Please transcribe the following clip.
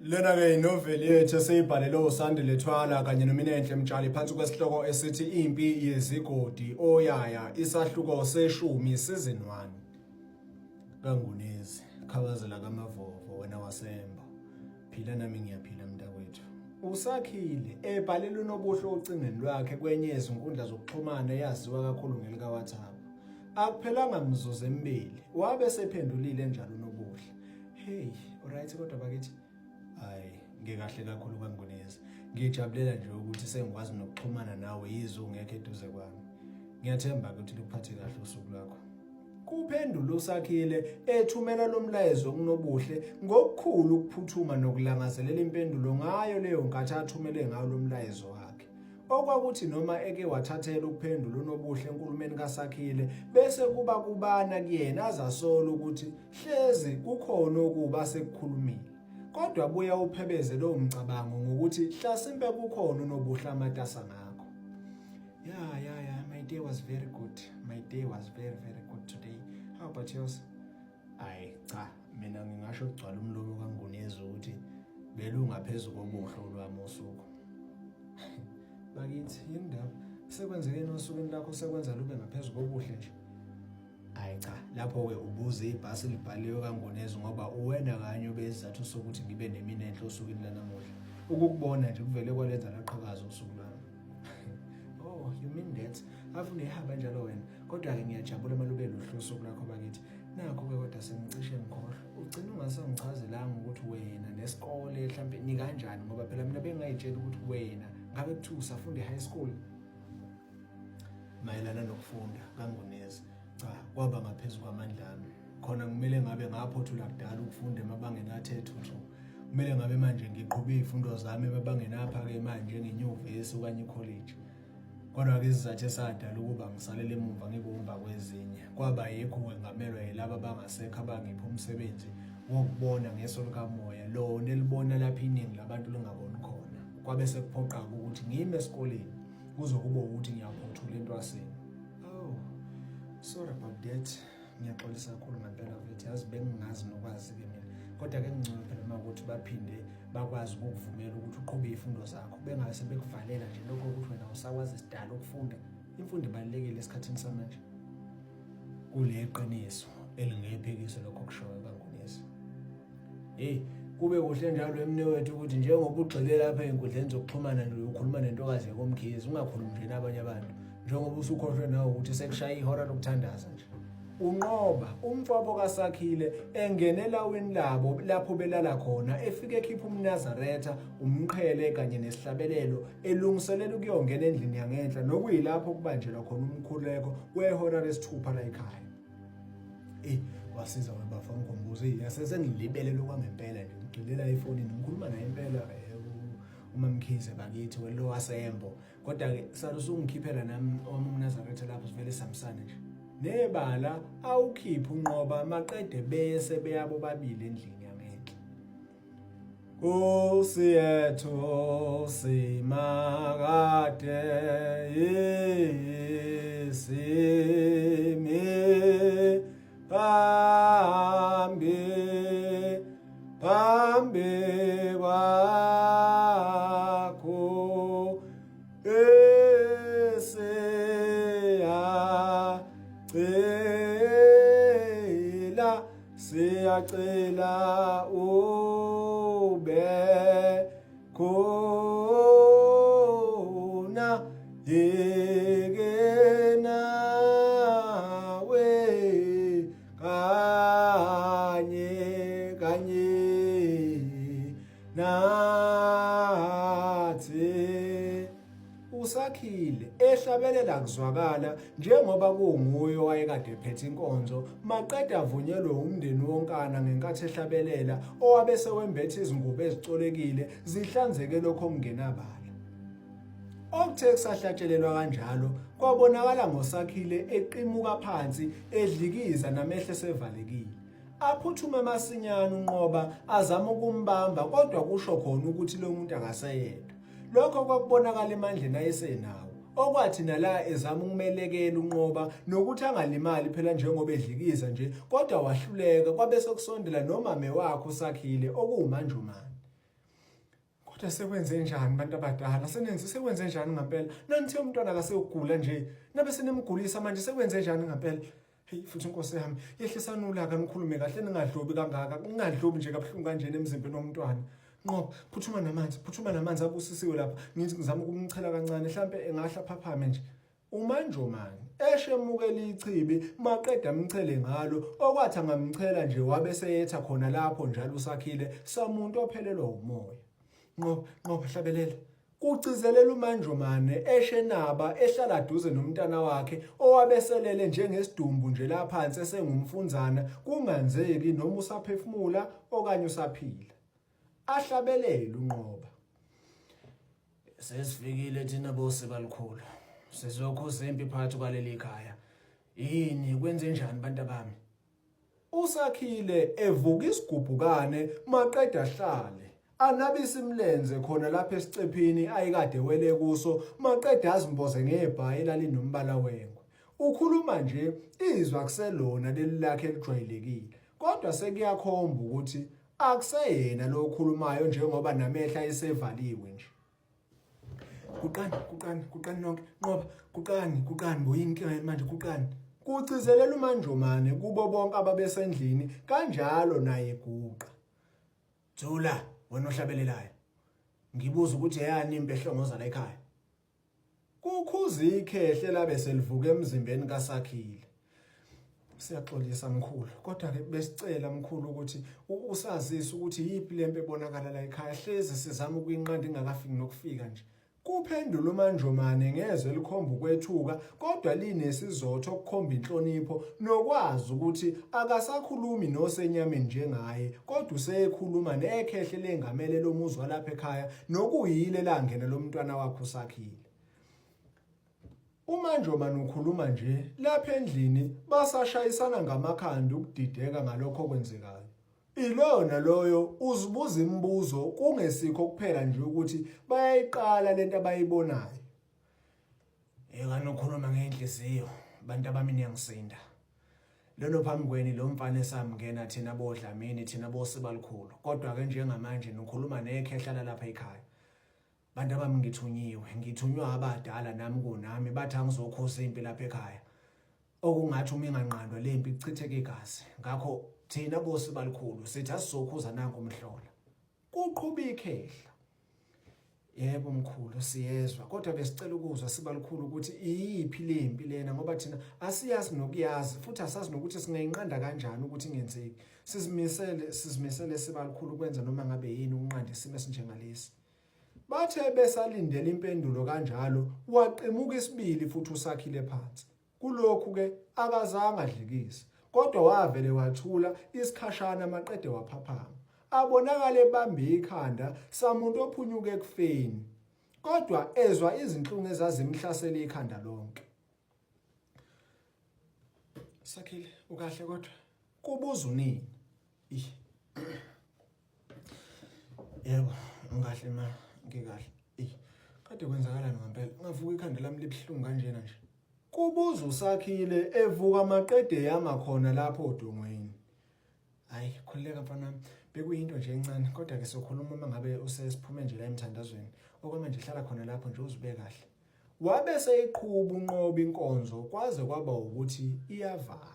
Lena ke inoveli yethu eseyibhalelwe uSandile Thwala kanye noMinenhle Mtshali phansi kwesihloko esithi Impi Yezigodi Oyaya isahluko seshumi season 1. Kangunezi khawazela kaMavovo wena wasemba. Phila nami ngiyaphila mntakwethu. Usakhile ebhalelwe uNobuhle ocingweni lwakhe kwenye izinkundla zokuxhumana eyaziwa kakhulu ngelika WhatsApp. Akuphelanga mzuzu emibili wabe sephendulile njalo uNobuhle. Hey, alright kodwa bakithi hayi ngikahle kakhulu Kangunezi. Ngijabulela nje ukuthi sengikwazi nokuxhumana nawe yizo ungekho eduze kwami. Ngiyathemba ukuthi likuphathe kahle usuku lwakho. Kuphendula uSakhile ethumela lo mlayezo kuNobuhle ngokukhulu ukuphuthuma nokulangazelela impendulo ngayo leyo nkathi athumele ngayo lo mlayezo wakhe. Okwakuthi noma eke wathathela ukuphendula uNobuhle enkulumeni kaSakhile bese kuba kubana kuyena azasola ukuthi hlezi kukhona okuba sekukhulumile. Kodwa buya uphebeze lo mcabango ngokuthi hlasimpe kukhona uNobuhle amatasa ngakho. Yeah, my day was very good. My day was very good today. How about yours? Ay cha, mina ngingasho ukugcwala umlomo kaNgunezi ukuthi belunga phezulu kobuhle lwami usuku. Bakithi indaba sekwenzekeni osukwini lakho sekwenza lube ngaphezulu kobuhle nje. Hayi cha, lapho ke ubuze ibhasi libhaliwe kaNgunezi ngoba uwena kanye obezathu sokuthi ngibe neminenhle osukwini lanamuhla. Ukukubona nje kuvele kwalenza laqhakaza usuku lwami. Oh, you mean that? Afune ihaba njalo wena. Kodwa ke ngiyajabula malube luhlu usuku lakho bakithi. Nakho ke kodwa sengicishe ngikhohlwa. Ugcina ungasangichazelanga ukuthi wena nesikole mhlambe ni kanjani ngoba phela mina bengayitshela ukuthi wena ngabe kuthiwa usafunde high school. Mayelana nokufunda kaNgunezi. Cha, kwaba ngaphezulu kwamandla ami. Khona kumele ngabe ngaphothula kudala ukufunda emabangeni athethu nje. Kumele ngabe manje ngiqhubhe izifundo zami emabangeni apha ke manje ngenyuvesi okanye college. Kodwa ke sizathe sadala ukuba ngisalele emuva ngibumba kwezinye. Kwaba yikho ngamelwa yilabo abangasekho abangipha umsebenzi wokubona ngeso likamoya lo nelibona lapha iningi labantu lingaboni khona. Kwabe sekuphoqa ukuthi ngime esikoleni kuzokuba ukuthi ngiyaphothula entwaseni. Oh, sorry about that. Ngiyaxolisa kakhulu ngempela mfethu yazi bengingazi nokwazi ke mina. Kodwa ke ngicela phela mawukuthi baphinde bakwazi ukuvumela ukuthi uqhubhe izifundo zakho bengase bekuvalela nje lokho ukuthi wena usakwazi isidala ukufunda. Imfundo ibalekile esikhathini samanje. Kule iqiniso elingephekiso lokho kushoyo kaNgunezi. Hey, kube kuhle njalo emnewethu ukuthi njengoba ugxile lapha enkundleni zokuxhumana nje ukhuluma nentokazi yakomkhizi ungakhulumi nje nabanye abantu njengoba usukhohlwe nawe ukuthi sekushaya ihora lokuthandaza nje. Unqoba umfowabo kaSakhile engenela wini labo lapho belala khona efike ekhipha umNazaretha umqhele kanye nesihlabelelo elungiselela ukuyongena endlini yangenhla nokuyilapho kubanjelwa khona umkhuleko wehora lesithupha la ekhaya. Wasiza webafa ngombuzo yasesengilibele lokwangempela nje ngigcilela iphone ngikhuluma naye impela uMamkhize bakithi welo wasembo kodwa ke salusungikhiphela nami umNazaretha lapho sivele samsana nje. Nebala awukhipha unqoba maqede bese beyabo babili endlini yangenhla. Usiyetho simakade isimi pambi kwakho siyacela ube khona yeke nawe kanye nathi. Usakhile ehlabelela kuzwakala njengoba kunguye owayekade ephethe inkonzo maqeda avunyelwe umndeni wonkana ngenkathi ehlabelela owabe sewembethe izingubo ezicolekile zihlanzeke lokho okungenabala. Okuthe kusahlatshelelwa kanjalo kwabonakala ngoSakhile eqimuka phansi edlikiza namehlo sevalekile. Aphuthuma masinyane unqoba azama ukumbamba kodwa kusho khona ukuthi lo muntu akaseyedwa. Lokho kwakubonakala emandleni ayesenawo okwathi nala ezama ukumelekela unqoba nokuthi angalimali phela njengoba edlikiza nje kodwa wahluleka kwabe sekusondela nomame wakhe uSakhile okumanjumane. Kodwa sekwenze njani bantu abadala? Sekwenze njani ngempela? Nanithe umntwana akasegula nje. Nabe senemgulisa manje sekwenze njani ngempela? Hey futhi inkosi yami, yehlisana ulaka nikhulume kahle ningadlobi kangaka. Ningadlobi nje kabuhlungu kanjena emzimbeni womntwana. Ngoba phuthuma namanzi abusisiwe lapha. Ngithi ngizama ukumchela kancane mhlambe engahla phaphame nje. UManjomane eshemukela ichibi maqeda amchele ngalo okwathi angamchela nje wabe seyetha khona lapho njalo uSakhile samuntu ophelelwa umoya. Ngoba hlabelela kucizelela uManjomane eshenaba ehlala duze nomntana wakhe owabeselele njengesidumbu nje la phansi esengumfunzana kunganzeki noma usaphefumula okanye usaphila. Ahlabelela uNqoba. Sesifikile thina bose balikhulu. Sizokhuza impi phakathi kwaleli khaya. Yini kwenze njani bantu bami? USakhile evuka isigubhukane maqeda ahlale. Anabisa imlenze khona lapha esicephini ayikade wele kuso maqeda azimboze ngebhayi lalinombala wengwe. Ukhuluma nje izwa kuselona leli lakhe elijwayelekile. Kodwa sekuyakhomba ukuthi akuseyena lo okhulumayo njengoba namehla ayesevaliwe nje. Kuqani nonke. Nqoba, kuqani boyini inkinga manje kuqani. Kucizelela uManjomane kubo bonke ababesendlini kanjalo naye eguqa. Thula, wena ohlabelelayo. Ngibuza ukuthi yeyani impi ehlongoza la ekhaya. Kukhuza ikhehle labe selivuka emzimbeni kaSakhile. Siyaxolisa mkhulu, kodwa ke besicela mkhulu ukuthi usazise ukuthi yipi lempe ebonakala la ekhaya hleze sizama ukuyinqanda ingakafiki nokufika nje. Kuphendula uManjomane ngezwe likhomba ukwethuka kodwa linesizotho okukhomba inhlonipho nokwazi ukuthi akasakhulumi nosenyameni njengaye kodwa usekhuluma nekhehle lengamele lomuzwa lapha ekhaya nokuyile langena lomntwana wakhe uSakhile. uManjomane ukhuluma nje lapha endlini basashayisana ngamakhanda ukudideka ngalokho okwenzekayo. Ilona loyo uzibuza imibuzo kungesikho kuphela nje ukuthi bayayiqala lento abayibonayo. Ekani ukhuluma ngenhliziyo bantu abami niyangisinda. Lelo phambi kweni lo mfana esamngena thina bodlamini thina bosibalikhulu kodwa ke njengamanje nikhuluma nekhehla lapha ekhaya. Bantu abami ngithunywa abadala nami kunami bathi angizokhoza impi lapha ekhaya. Okungathi uma inganqandwa lempi ichitheke igazi. Ngakho thina bosibalikhulu sithi asizokhuza nanku umhlola. Kuqhubeka ikhehla. Yebo mkhulu siyezwa kodwa besicela ukuzwa sibalikhulu ukuthi iyiphi lempi lena ngoba thina asiyazi nokuyazi futhi asazi nokuthi singayinqanda kanjani ukuthi ingenzeki. Sizimisele sibalikhulu kwenza noma ngabe yini ukunqanda isimo esinjengalesi. Bathe besalindela impendulo kanjalo waqimuka isibili futhi uSakhile phansi. Kulokhu ke akazange adlikise kodwa wavele wathula isikhashana maqede waphaphama. Abonakala ebambe ikhanda samuntu ophunyuka ekufeni kodwa ezwa izinhlungu ezazimhlasela ikhanda lonke. Sakhile ukahle kodwa kubuza unini. Yebo ungahle ma ngikahle. Kade kwenzakalani ngempela? Ngavuka ikhanda lami libhlungu kanjena nje. Kubuza uSakhile evuka maqede yama khona lapho odongweni. Hayi khulileka mfana bekuyinto nje encane kodwa ke sokhuluma uma ngabe usesiphume nje la emthandazweni okwamanje ihlala khona lapho nje uzube kahle. Wabe seyiqhuba uNqoba inkonzo kwaze kwaba ukuthi iyavalwa.